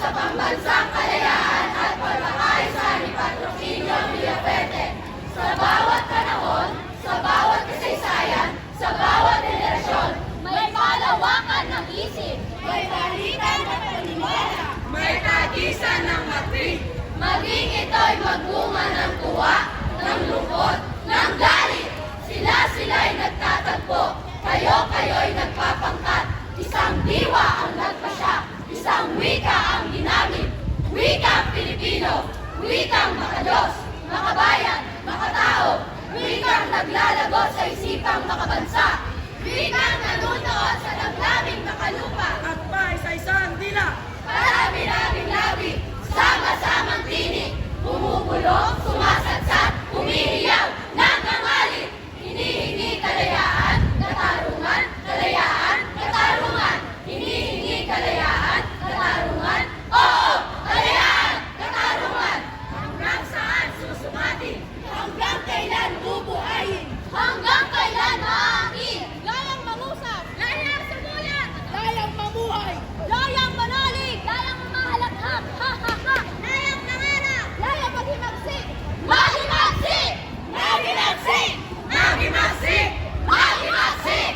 Sa pambansang kalayaan at pagkakaisa ni Patrocinio Villaferte. Sa bawat panahon, sa bawat kasaysayan, sa bawat henerasyon, may kalawakan ng isip, may balikan at paniniwala, may tagisan ng matri. Maging ito'y magbunga ng tuwa, ng lungkot, ng galit. Sila'y nagtatagpo, kayo'y nagpapangkat. Isang diwa ang nagpasya, isang wika ang ginamit, wikang Pilipino, wikang makadiyos, makabayan, makatao, wikang naglalago sa isipang makabansa, wikang nanunood sa damdaming makalupa, at paisa-isang dila, karami-raming labi, sama-samang tinig, bumubulong, sumasadsad, humihiyaw, nangangalit, hinihingi kalayaan, katarungan, kalayaan, katarungan, hinihingi kalayaan, katarungan, oo! Kalayaan! Katarungan! Hanggang saan susumati? Hanggang kailan bubuhayin? Hanggang kailan maaakin? Layang mangusap! Layang sumulat! Layang mamuhay! Layang manalig! Layang mahalakhak! Ha ha ha! Layang nanganak! Layang maghimagsik! Magimagsik! Magimagsik! Magimagsik! Magimagsik!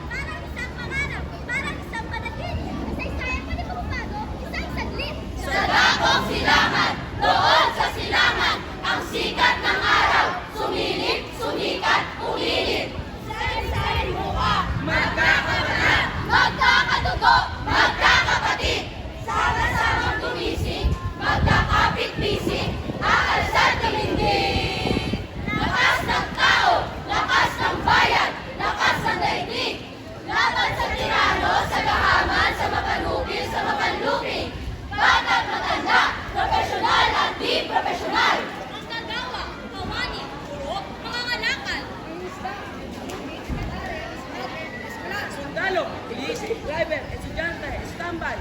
Parang isang pangarap, parang isang panagin. Isa-isayan pa ni Pagbago, isang saglit. Sa dakong silangan, doon sa silangan, ang sikat ng araw, sumilip, sumikat, umilit. Sa-isayan mukha, magkakabalat, magkakadugo, magkakapatid. Sama-samang tumising, magkakapit-bising, aalsan tumindig. Lakas ng tao, lakas ng bayan, lakas ng daigdig. Laban sa tirano, sa gahaman, sa mapanupil, sa mapanluping. Bata't matanda, profesional at di profesional. Ang gagawa, kawani, puro, mga ngalakal. sundalo, pulis, driver, estudyante, standby.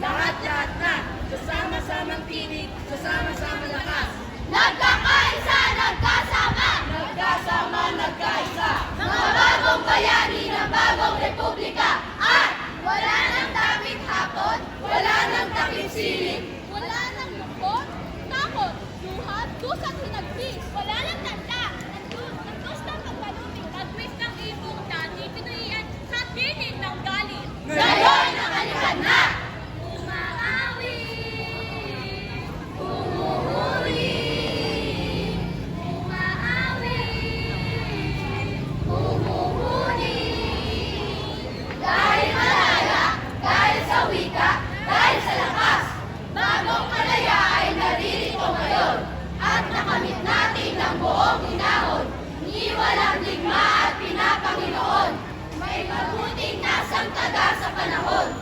Lahat-lahat na, Sasama-samang tinig, sasama-samang lakas. nagkakaisa, nagkasama. Nagkasama, nagkaisa. Mga bagong bayani ng bagong republika. At wala nang takip hapon, wala nang takip siling. Wala nang lungkot, takot, luhat, dusa't hinagpis. Wala nang tanda, nagdus ng pagpanuming, nagwis ng ibong dati, pinuian, sa tinig ng galit. Ngayon nakalikan na. Umaawi, Umuwi, umaawi, umuhuni. Dahil malaya, dahil sa wika, dahil sa lakas. Bagong kalaya ay naririto ngayon. At nakamit natin ng buong hinahon. Ni walang digma at pinapanginoon. May mabuting nasang taga sa panahon.